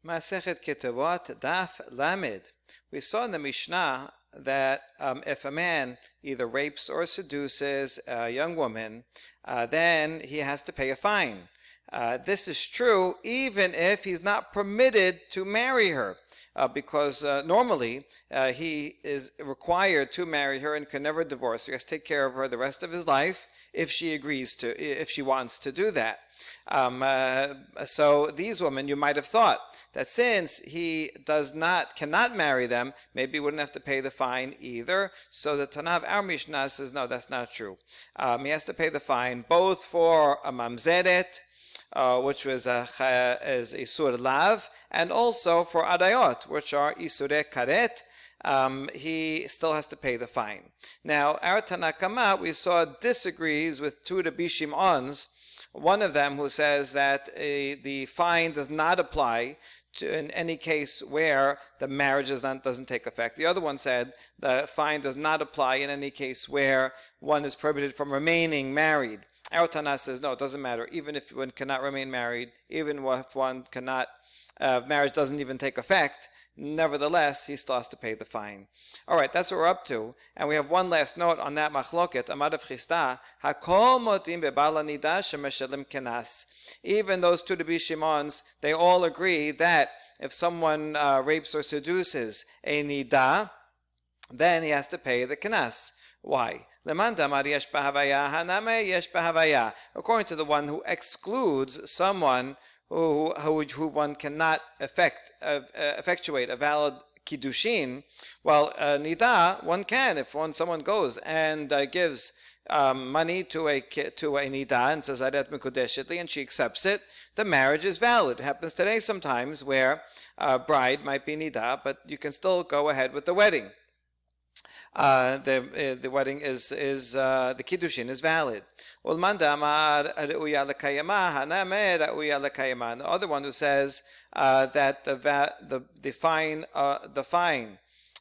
Masechet Ketubot Daf Lamed. We saw in the Mishnah that if a man either rapes or seduces a young woman, then he has to pay a fine. This is true even if he's not permitted to marry her, because normally he is required to marry her and can never divorce her. He has to take care of her the rest of his life if she wants to do that. So these women, you might have thought that since he cannot marry them, maybe he wouldn't have to pay the fine either. So the Tanah of our Mishnah says, no, that's not true. He has to pay the fine both for a mamzeret, which was is isur lav, and also for adayot, which are isure karet. He still has to pay the fine. Now, our Tanakama, we saw, disagrees with two Rabbi Shimon's. One of them who says that the fine does not apply in any case where the marriage doesn't take effect. The other one said the fine does not apply in any case where one is prohibited from remaining married. Our Tana says, no, it doesn't matter. Even if one cannot remain married, even if one cannot, marriage doesn't even take effect, nevertheless, he still has to pay the fine. All right, that's what we're up to. And we have one last note on that machloket. Amad of Chista, hakol motim bebala nida shemeshelim kenas. Even those two Rabbi Shimons, they all agree that if someone rapes or seduces a nida, then he has to pay the kenas. Why? According to the one who excludes someone who one cannot effectuate a valid kiddushin, well, nida, one can. If someone goes and gives money to a nida and says adat mikudeshitli, and she accepts it, the marriage is valid. It happens today sometimes where a bride might be nida, but you can still go ahead with the wedding. The wedding is the kiddushin is valid. The other one who says that the fine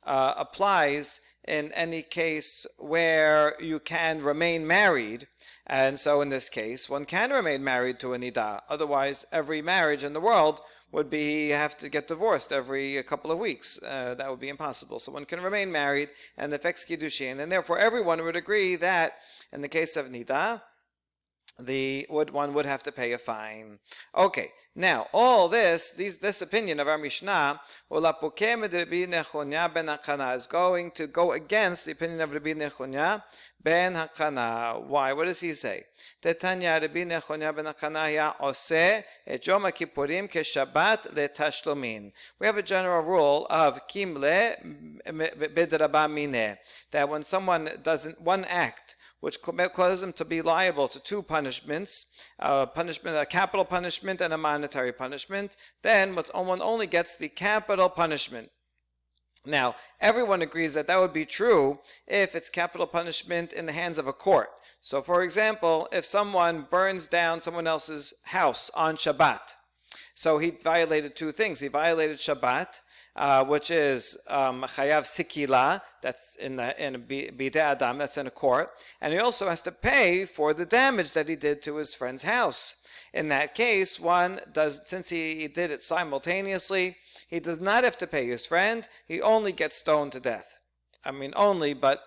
applies in any case where you can remain married, and so in this case one can remain married to a nida. Otherwise, every marriage in the world would be have to get divorced every couple of weeks. That would be impossible. So one can remain married and affects kiddushin, and therefore everyone would agree that in the case of nida, one would have to pay a fine. Okay, now all this opinion of our Mishnah is going to go against the opinion of Rabbi Nechunya ben Hakana. Why? What does he say? Tetanya Rabbi Nechunya ben Hakana oseh et Yom Kippurim keshabbat letashlomin. We have a general rule of kimle bedraba mineh, that when someone does one act which causes him to be liable to two punishments, a capital punishment and a monetary punishment, then one only gets the capital punishment. Now, everyone agrees that would be true if it's capital punishment in the hands of a court. So, for example, if someone burns down someone else's house on Shabbat, so he violated two things. He violated Shabbat, which is chayav sikila, that's in bidei adam, that's in a court, and he also has to pay for the damage that he did to his friend's house. In that case, since he did it simultaneously, he does not have to pay his friend. He only gets stoned to death. I mean, only, but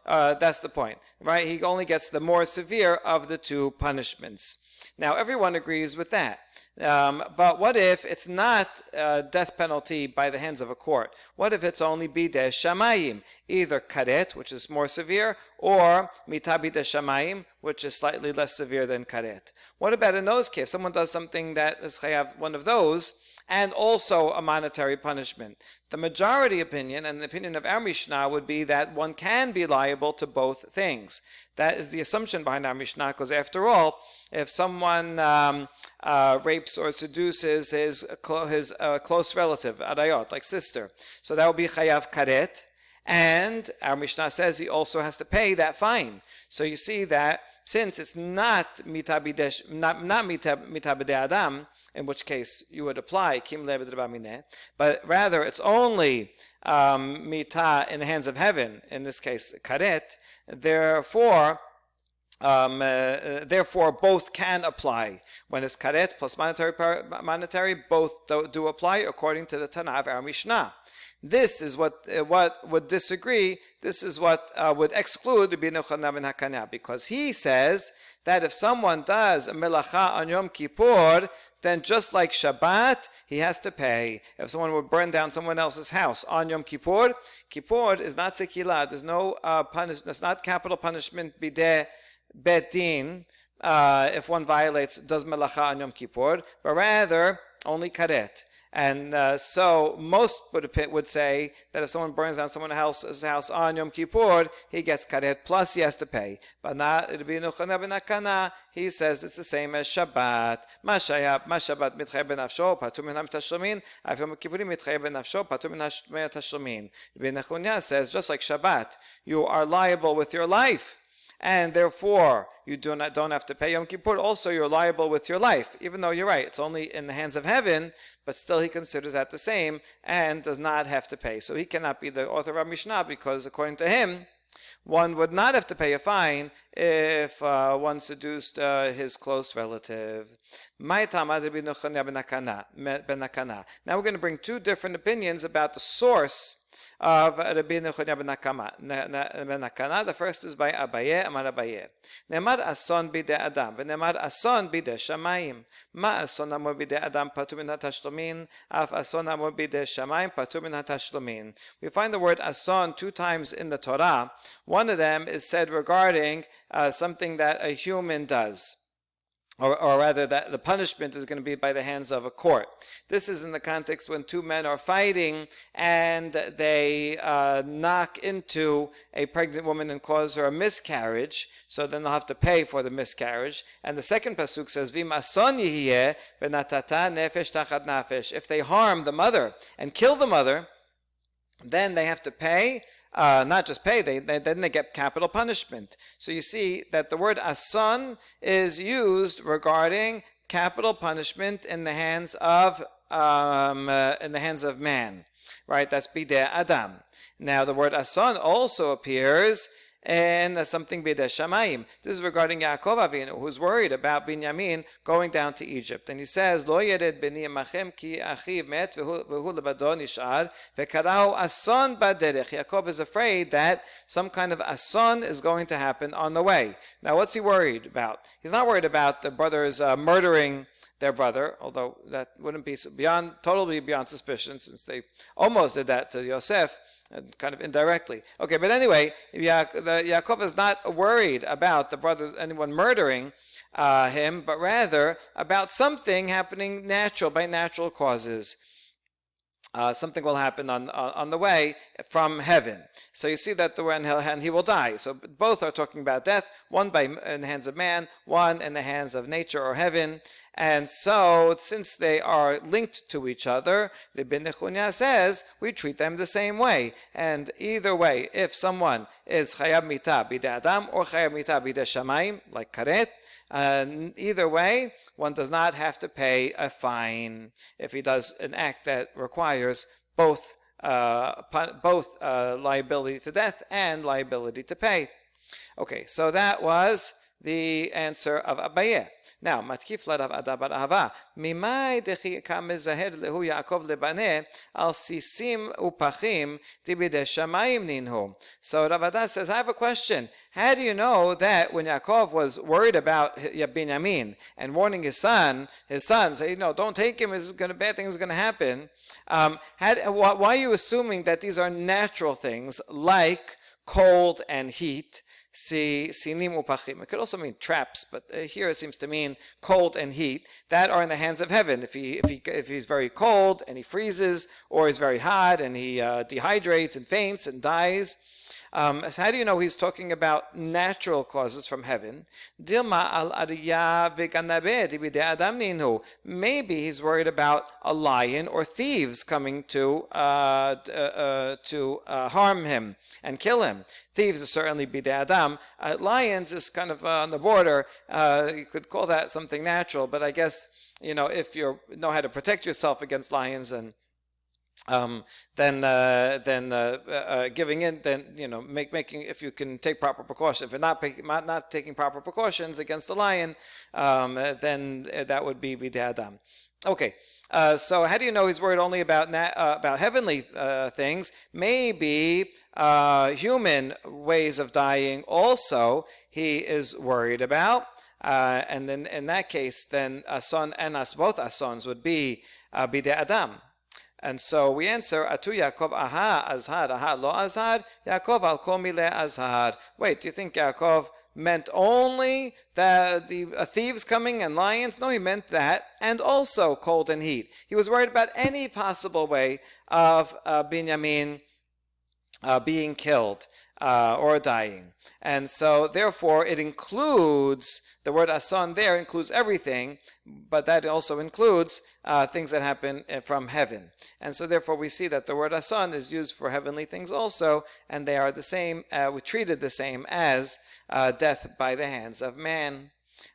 that's the point, right? He only gets the more severe of the two punishments. Now, everyone agrees with that. But what if it's not death penalty by the hands of a court? What if it's only bidei shamayim, either karet, which is more severe, or mita bidei shamayim, which is slightly less severe than karet? What about in those cases? Someone does something that is chayav one of those, and also a monetary punishment. The majority opinion, and the opinion of our Mishnah, would be that one can be liable to both things. That is the assumption behind our Mishnah, because after all, if someone rapes or seduces his close relative, adayot, like sister, so that would be chayav karet, and our Mishnah says he also has to pay that fine. So you see that since it's not mita bidei adam, in which case you would apply kim le'bedraba mineh, but rather it's only mita in the hands of heaven, in this case karet, therefore Therefore, both can apply. When it's karet plus monetary, both do apply according to the Tana of our Mishnah. This is what would disagree. This is what would exclude Rabbi Yochanan ben Hakana, because he says that if someone does a melacha on Yom Kippur, then just like Shabbat, he has to pay. If someone would burn down someone else's house on Yom Kippur, Kippur is not sekilah. There's no It's not capital punishment bideh bet din if one does melacha on Yom Kippur, but rather only karet. And so most would say that if someone burns down someone else's house on Yom Kippur, he gets karet plus he has to pay. But not Rabbi Yochanan ben Hakana. He says it's the same as Shabbat. Ma Shabbat mitchayev benafsho patur min hatashlumin. Af Yom Kippurim mitchayev benafsho patur min hatashlumin. Rabbi Yochanan says just like Shabbat, you are liable with your life, and therefore you don't have to pay Yom Kippur. Also, you're liable with your life, even though you're right, it's only in the hands of heaven, but still he considers that the same and does not have to pay. So he cannot be the author of our Mishnah, because according to him, one would not have to pay a fine if one seduced his close relative. Now we're going to bring two different opinions about the source of Rabbi Yochanan ben Hakana. The first is by Abaye, Amar Abaye. Nemar ason bidei Adam, v'nemar ason bidei Shamayim. Ma ason amor bidei Adam patur min hatashlumin, af ason amor bidei Shamayim patur min hatashlumin. We find the word ason two times in the Torah. One of them is said regarding something that a human does. Or rather, that the punishment is going to be by the hands of a court. This is in the context when two men are fighting and they knock into a pregnant woman and cause her a miscarriage, so then they'll have to pay for the miscarriage. And the second pasuk says, Vim ason yihiyeh v'natata nefesh tachad nafesh. If they harm the mother and kill the mother, then they have to pay. Not just pay, then they get capital punishment. So you see that the word ason is used regarding capital punishment in the hands of man, right? That's bidei Adam. Now the word ason also appears in something bidei Shamayim. This is regarding Yaakov Avinu, who's worried about Binyamin going down to Egypt, and he says, "Lo yered beni machem ki achiv met v'hu lebado nishar v'karau ason baderech." Yaakov is afraid that some kind of ason is going to happen on the way. Now, what's he worried about? He's not worried about the brothers murdering their brother, although that wouldn't be totally beyond suspicion, since they almost did that to Yosef. Kind of indirectly. Okay, but anyway, Yaakov is not worried about the brothers, anyone murdering him, but rather about something happening by natural causes. Something will happen on the way from heaven. So you see that and he will die. So both are talking about death, one in the hands of man, one in the hands of nature or heaven. And so, since they are linked to each other, Rabbi Yochanan says we treat them the same way. And either way, if someone is chayab mita bidei Adam or chayab mita bidei Shamayim, like karet, either way, one does not have to pay a fine if he does an act that requires both liability to death and liability to pay. Okay, so that was the answer of Abaye. Now, matkif larav Ada bar Ahava, mimai dechi kamezaher lehu Yaakov lebaneh al sisim upachim tibidei Shamayim ninhu. So Rav Ada says, I have a question. How do you know that when Yaakov was worried about Binyamin and warning his son, say, don't take him, bad things are going to happen. Why are you assuming that these are natural things like cold and heat? Sinim upachim. It could also mean traps, but here it seems to mean cold and heat that are in the hands of heaven. If he's very cold and he freezes, or he's very hot and he dehydrates and faints and dies. So how do you know he's talking about natural causes from heaven? Dilma al ariyah v'ganabe dibidei Adam ninhu. Maybe he's worried about a lion or thieves coming to harm him and kill him. Thieves is certainly bidei Adam. Lions is kind of on the border. You could call that something natural, but I guess if you know how to protect yourself against lions, and then giving in, then making, if you can take proper precautions. If you're not taking proper precautions against the lion, then that would be bidei adam. Okay. So how do you know he's worried only about heavenly things? Maybe human ways of dying also he is worried about. And then in that case, then ason and both asons would be bidei adam. And so we answer, Atu Yaakov aha azhar, aha lo azhar, Yaakov al kol mileh azhar. Wait, do you think Yaakov meant only the thieves coming and lions? No, he meant that, and also cold and heat. He was worried about any possible way of Binyamin being killed or dying. And so, therefore, it includes, the word ason there includes everything, but that also includes things that happen from heaven. And so, therefore, we see that the word ason is used for heavenly things also, and they are the same, we treated the same as death by the hands of man.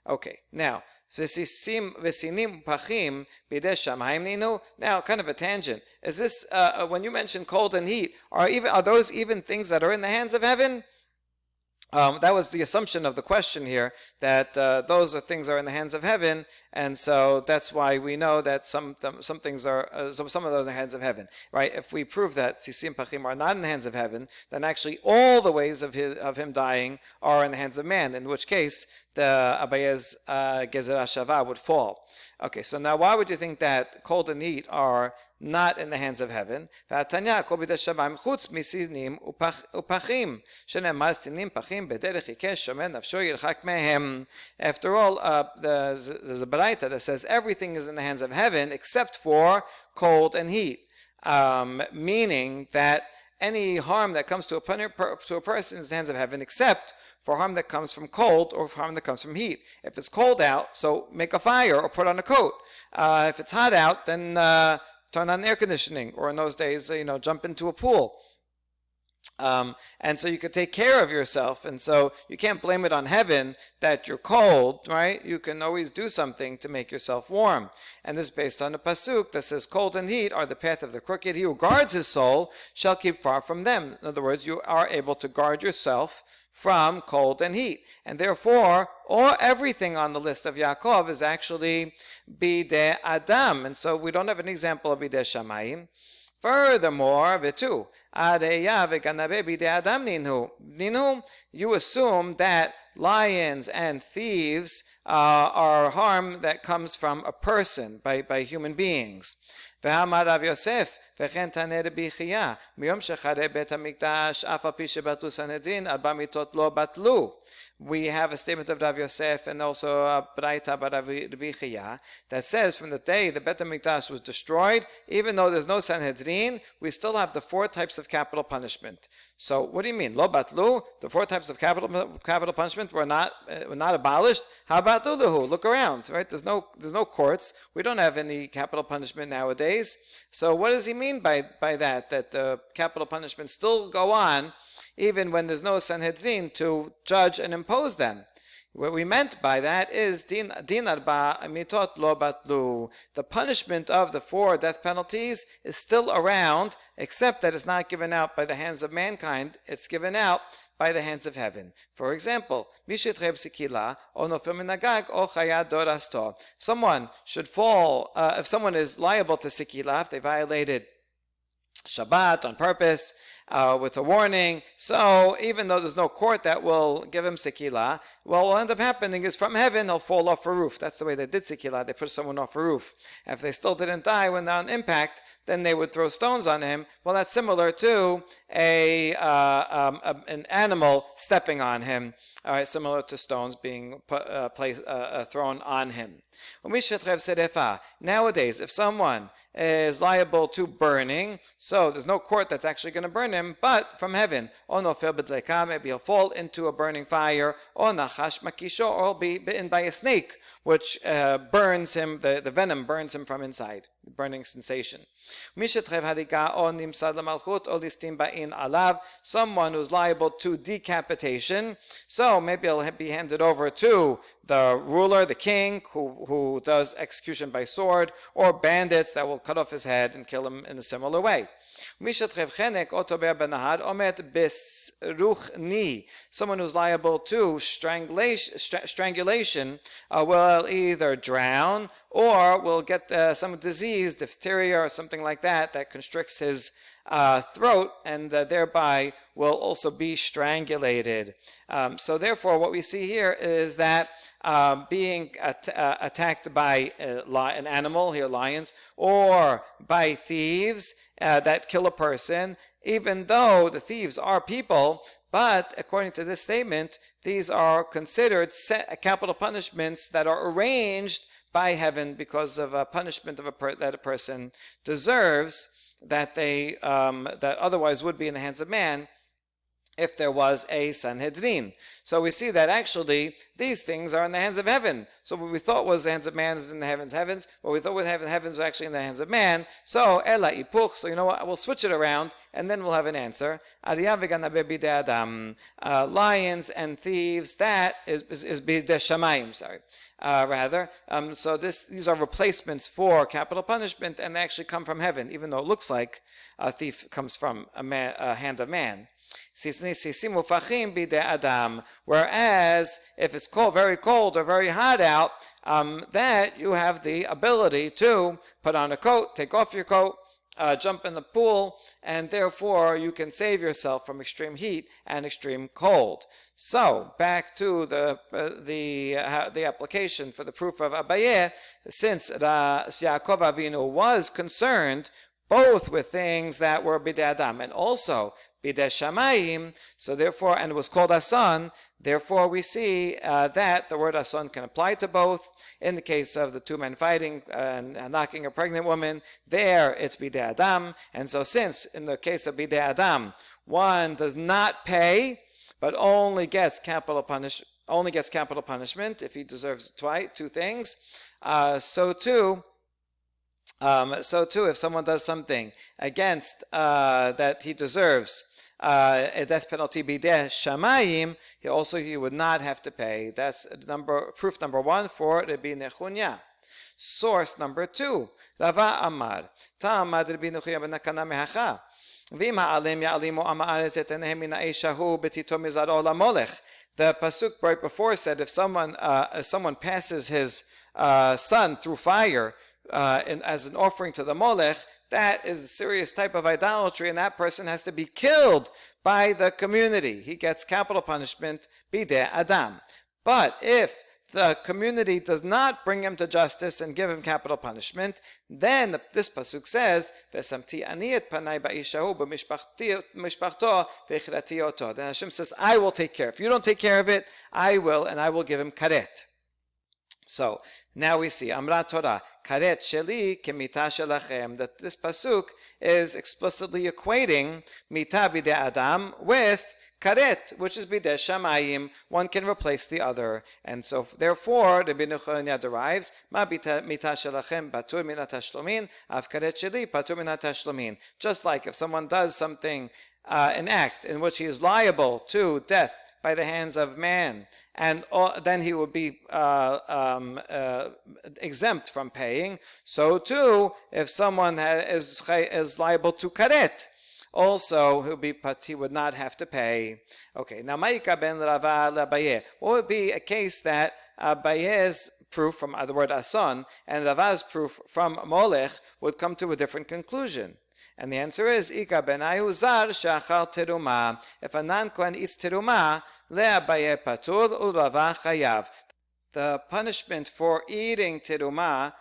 Okay, now, v'sinim pachim bidei shamayim ninu. Now, kind of a tangent. Is this, when you mention cold and heat, are those even things that are in the hands of heaven? That was the assumption of the question here, that those things are in the hands of heaven, and so that's why we know that some things are, some of those are in the hands of heaven, right? If we prove that sisim pachim are not in the hands of heaven, then actually all the ways of him dying are in the hands of man, in which case the Abaye's Gezerah Shavah would fall. Okay, so now why would you think that cold and heat are not in the hands of heaven? After all, there's a baraita that says everything is in the hands of heaven except for cold and heat, meaning that any harm that comes to a person is in the hands of heaven except for harm that comes from cold or harm that comes from heat. If it's cold out, so make a fire or put on a coat. If it's hot out, then turn on air conditioning, or in those days, jump into a pool. And so you could take care of yourself, and so you can't blame it on heaven that you're cold, right? You can always do something to make yourself warm. And this is based on a pasuk that says, cold and heat are the path of the crooked. He who guards his soul shall keep far from them. In other words, you are able to guard yourself from cold and heat. And therefore, everything on the list of Yaakov is actually bidei adam. And so we don't have an example of bidei shamayim. Furthermore, v'tu, areya v'ganabe bidei adam ninhu. You assume that lions and thieves are harm that comes from a person, by human beings. V'hamar Rav Yosef, וכן תענה רבי חייא, מיום שחרב בית המקדש, אף על פי שבטלו סנהדרין, 4 מיתות לא בטלו. We have a statement of Rav Yosef and also a Braita by Rabbi Chiya that says from the day the Bet HaMikdash was destroyed, even though there's no Sanhedrin, we still have the 4 types of capital punishment. So what do you mean? Lo batlu? The 4 types of capital punishment were not abolished? How about luluhu? Look around, right? There's no courts. We don't have any capital punishment nowadays. So what does he mean by that? That the capital punishments still go on even when there's no Sanhedrin to judge and impose them. What we meant by that is din arba mitot lo batlu. The punishment of the 4 death penalties is still around, except that it's not given out by the hands of mankind. It's given out by the hands of heaven. For example, someone should fall, if someone is liable to sikila, if they violated Shabbat on purpose, with a warning. So even though there's no court that will give him sikila, what will end up happening is from heaven he'll fall off a roof. That's the way they did sikila. They put someone off a roof. And if they still didn't die when they're on impact, then they would throw stones on him. Well, that's similar to an animal stepping on him. All right, similar to stones being thrown on him. Nowadays, if someone is liable to burning, so there's no court that's actually going to burn him, but from heaven, maybe he'll fall into a burning fire, or he'll be bitten by a snake, which burns him, the venom burns him from inside. burning sensation. Someone who's liable to decapitation, so maybe he'll be handed over to the ruler, the king, who does execution by sword, or bandits that will cut off his head and kill him in a similar way. Someone who's liable to strangulation will either drown or will get some disease, diphtheria or something like that constricts his throat, and thereby will also be strangulated. So therefore what we see here is that being attacked by an animal, here lions, or by thieves that kill a person, even though the thieves are people, but according to this statement, these are considered capital punishments that are arranged by heaven because of a punishment of that a person deserves, that otherwise would be in the hands of man if there was a Sanhedrin. So we see that actually these things are in the hands of heaven. So what we thought was the hands of man is in the heavens. What we thought was heavens was actually in the hands of man. So ela ipuch. So you know what? We'll switch it around, and then we'll have an answer. Lions and thieves. That is bidei shamayim. Sorry. So these are replacements for capital punishment, and they actually come from heaven, even though it looks like a thief comes from a hand of man. Whereas if it's cold, very cold or very hot out, that you have the ability to put on a coat, take off your coat, jump in the pool, and therefore you can save yourself from extreme heat and extreme cold. So back to the application for the proof of Abaye, since Yaakov Avinu was concerned both with things that were bidei Adam and also bidei shamayim, so therefore, and it was called ason, therefore we see that the word ason can apply to both. In the case of the two men fighting and knocking a pregnant woman, there it's bidei Adam, and so since in the case of bidei Adam, one does not pay, but only gets capital punishment if he deserves two things, so too, if someone does something against that he deserves a death penalty bidei shamayim, he would not have to pay. That's proof number one for Rabbi Nechunya. Source number two, Rava Amar, Ta'amad Rabbi Nechunya ben Hakana mehacha. The pasuk right before said if someone passes his son through fire as an offering to the Molech, that is a serious type of idolatry, and that person has to be killed by the community. He gets capital punishment, bidei Adam. But if the community does not bring him to justice and give him capital punishment, then this pasuk says, "V'samti ani et panai ba'ishahu b'mishpachto v'ichrati oto." Then Hashem says, "I will take care. If you don't take care of it, I will, and I will give him karet." So now we see Amra Torah karet sheli kemita shelachem, that this pasuk is explicitly equating mita bidei Adam with karet, which is bidei shamayim. One can replace the other, and so therefore the Rabbi Nechunya derives ma mita shelachem patur min hatashlumin, av karet sheli patur min hatashlumin. Just like if someone does something, an act in which he is liable to death by the hands of man, and then he will be exempt from paying. So too, if someone is liable to karet, also he would not have to pay. Okay, now Ma'ika ben Rava l'Abaye. What would be a case that Abaye's proof from the word ason and Rava's proof from Molech would come to a different conclusion? And the answer is, Ika benayu zar shachal teruma. If a non-Kohen eats teruma, le'abaye patur u'Rava chayav. The punishment for eating teruma,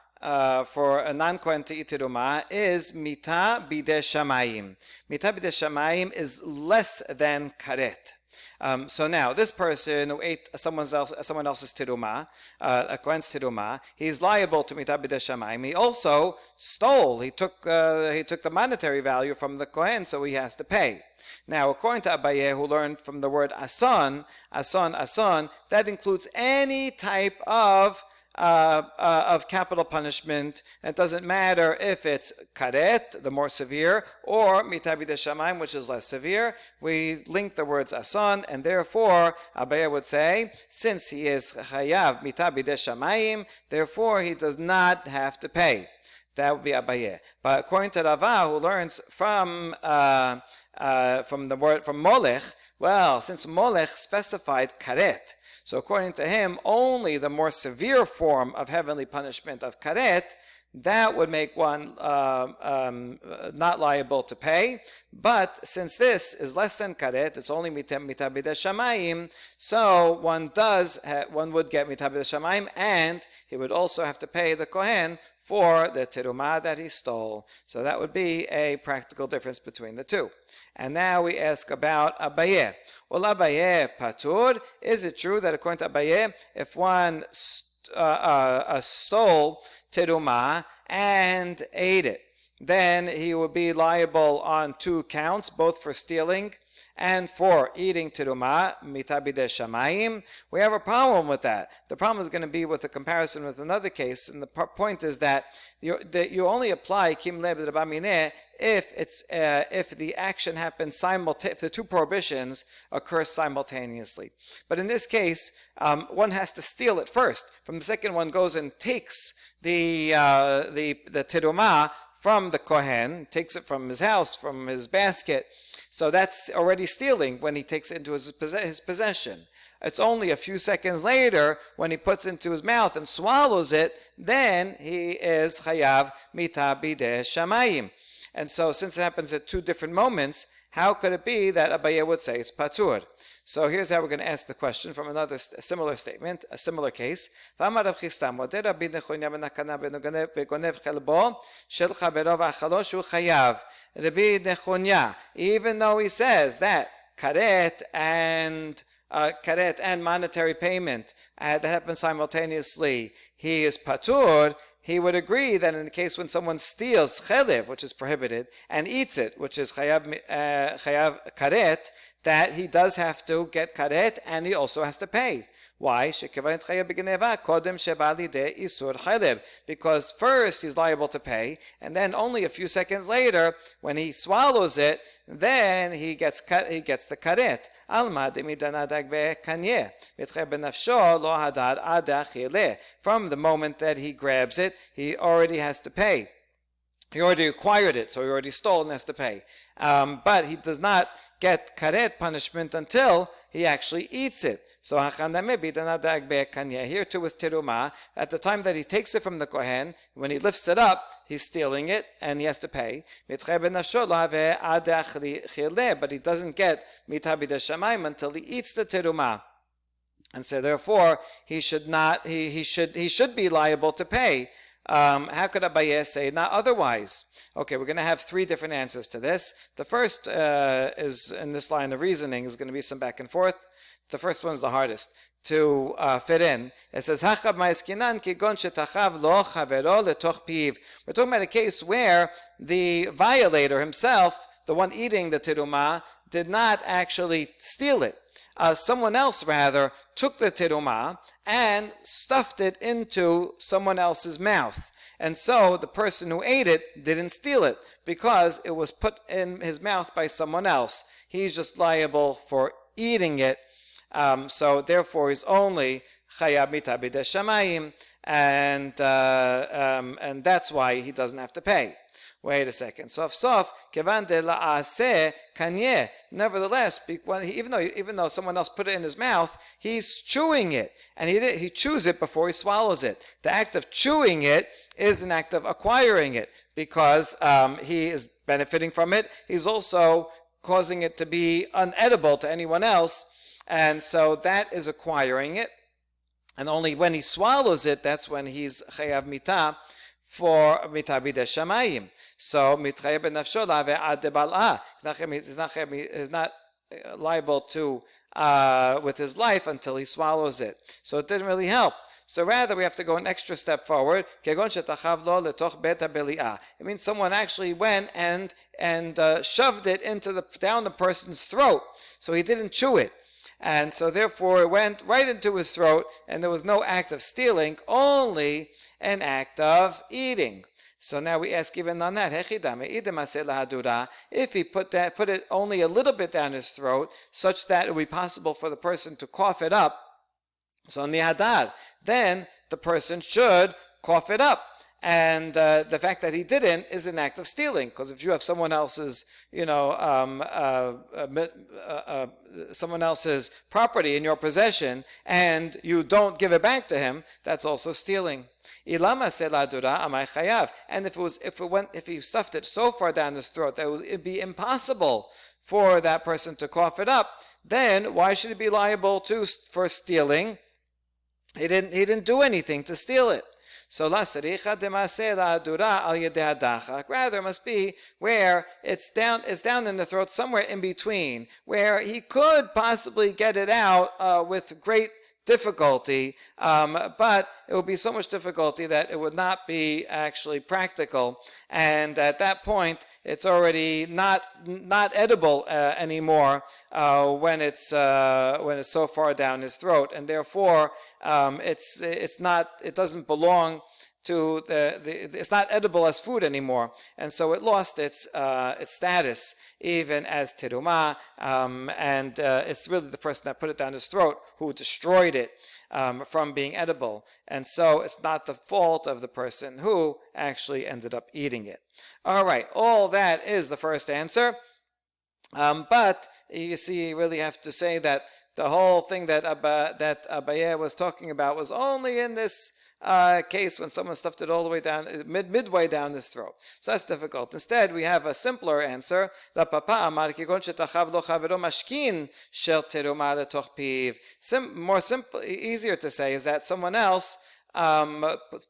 for a non-Kohen to eat teruma, is mita bidei shamayim. Mita bidei shamayim is less than karet. So now, this person who ate someone else's teruma, a Kohen's teruma, he's liable to mita bidei shamayim. He also stole. He took the monetary value from the Kohen, so he has to pay. Now, according to Abaye, who learned from the word ason, that includes any type of of capital punishment. And it doesn't matter if it's karet, the more severe, or mita b'dei shamayim, which is less severe. We link the words ason, and therefore Abaye would say, since he is chayav mita b'dei shamayim, therefore he does not have to pay. That would be Abaye. But according to Rava, who learns from the word from Molech, well, since Molech specified karet, so according to him, only the more severe form of heavenly punishment of karet, that would make one not liable to pay. But since this is less than karet, it's only mita b'dei shamayim, so one would get mita b'dei shamayim, and he would also have to pay the kohen for the terumah that he stole. So that would be a practical difference between the two. And now we ask about Abaye. Well, Abaye patur, is it true that according to Abaye, if one stole terumah and ate it, then he would be liable on 2 counts, both for stealing and for eating terumah, mita b'dei shamayim? We have a problem with that. The problem is going to be with the comparison with another case, and the point is that you only apply kim leb d'rabamineh if the action happens if the 2 prohibitions occur simultaneously. But in this case, one has to steal it first. From the second, one goes and takes the terumah from the kohen, takes it from his house, from his basket. So that's already stealing when he takes it into his possession. It's only a few seconds later when he puts it into his mouth and swallows it, then he is chayav mita b'dei shamayim. And so since it happens at 2 different moments, how could it be that Abaye would say it's patur? So here's how we're going to ask the question from another similar statement, a similar case. Even though he says that karet and monetary payment that happen simultaneously, he is patur, he would agree that in the case when someone steals chelev, which is prohibited, and eats it, which is chayav karet, that he does have to get karet and he also has to pay. Why? Because first he's liable to pay, and then only a few seconds later, when he swallows it, then he gets the karet. From the moment that he grabs it, he already has to pay. He already acquired it, so he already stole and has to pay. But he does not get karet punishment until he actually eats it. So here too with terumah, at the time that he takes it from the kohen, when he lifts it up, he's stealing it and he has to pay. But he doesn't get mita b'dei shamayim until he eats the terumah. And so therefore he should be liable to pay. How could Abaye say not otherwise? Okay, we're going to have 3 different answers to this. The first is in this line of reasoning is going to be some back and forth. The first one is the hardest to fit in. It says, We're talking about a case where the violator himself, the one eating the terumah, did not actually steal it. Someone else, rather, took the terumah and stuffed it into someone else's mouth. And so the person who ate it didn't steal it because it was put in his mouth by someone else. He's just liable for eating it. So therefore he's only chayav mita b'dei shamayim, and that's why he doesn't have to pay. Wait a second. Sof sof kevan de la'aseh kanyeh. Nevertheless, even though someone else put it in his mouth, he's chewing it, and he chews it before he swallows it. The act of chewing it is an act of acquiring it because he is benefiting from it. He's also causing it to be unedible to anyone else. And so that is acquiring it. And only when he swallows it, that's when he's chayav mita for mita b'dei shamayim. So mitchayav b'nafsho la've'ad debal'ah. He's not liable to with his life until he swallows it. So it didn't really help. So rather, we have to go an extra step forward. It means someone actually went and shoved it down the person's throat. So he didn't chew it. And so therefore it went right into his throat, and there was no act of stealing, only an act of eating. So now we ask even on that, if he put it only a little bit down his throat, such that it would be possible for the person to cough it up, so nihadar, then the person should cough it up. And the fact that he didn't is an act of stealing, because if you have someone else's, someone else's property in your possession and you don't give it back to him, that's also stealing. And if he stuffed it so far down his throat that it'd be impossible for that person to cough it up, then why should he be liable for stealing? He didn't do anything to steal it. So rather it must be where it's down in the throat, somewhere in between, where he could possibly get it out with great difficulty, but it would be so much difficulty that it would not be actually practical, and at that point it's already not edible anymore when it's so far down his throat, and therefore it doesn't belong to it's not edible as food anymore, and so it lost its status even as teruma, and it's really the person that put it down his throat who destroyed it from being edible, and so it's not the fault of the person who actually ended up eating it. All right, all that is the first answer, but you see, you really have to say that the whole thing that Abaye was talking about was only in this case when someone stuffed it all the way down, midway down his throat. So that's difficult. Instead, we have a simpler answer. More simple, easier to say is that someone else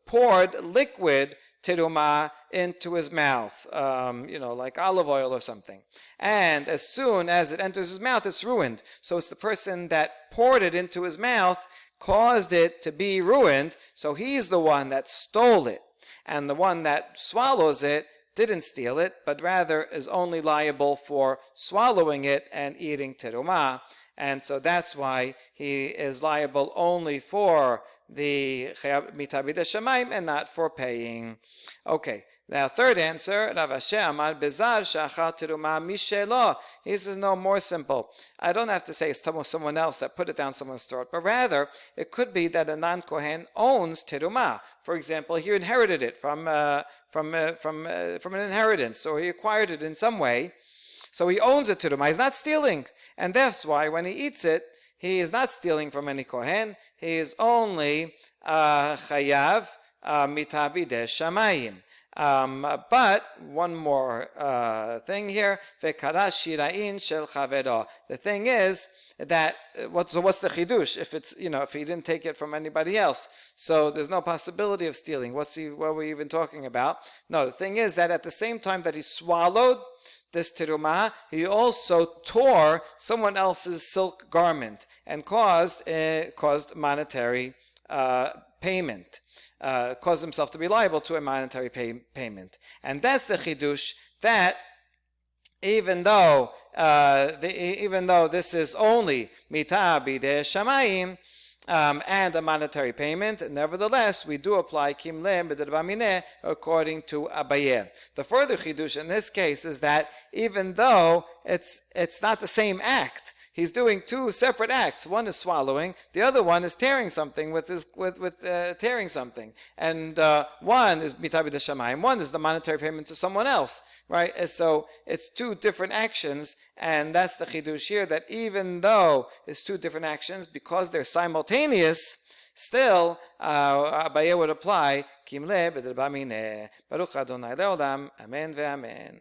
poured liquid teruma into his mouth, like olive oil or something. And as soon as it enters his mouth, it's ruined. So it's the person that poured it into his mouth caused it to be ruined, so he's the one that stole it. And the one that swallows it didn't steal it, but rather is only liable for swallowing it and eating teruma. And so that's why he is liable only for the mitabid shamayim and not for paying. Okay. Now, third answer, Rav Ashi Amar Bezar Shachal Teruma Mishelo. He says, no, more simple. I don't have to say it's someone else that put it down someone's throat, but rather it could be that a non-Kohen owns teruma. For example, he inherited it from an inheritance, or he acquired it in some way. So he owns it teruma. He's not stealing, and that's why when he eats it, he is not stealing from any Kohen. He is only chayav mitabidei shamayim. But one more thing here. The thing is that what's the chidush if it's if he didn't take it from anybody else? So there's no possibility of stealing. What are we even talking about? No, the thing is that at the same time that he swallowed this teruma, he also tore someone else's silk garment and caused monetary payment. Caused himself to be liable to a monetary payment. And that's the chidush, that even though this is only mita bidei shamayim and a monetary payment, nevertheless we do apply kimle b'derbamineh according to Abaye. The further chidush in this case is that even though it's not the same act, he's doing two separate acts. One is swallowing, the other one is tearing something with tearing something. And one is mitabid shamayim, one is the monetary payment to someone else, right? And so it's two different actions, and that's the chidush here, that even though it's two different actions, because they're simultaneous, still Abaye would apply kimle b'derbamineh. Baruch Adonai le'olam, amen ve'amen.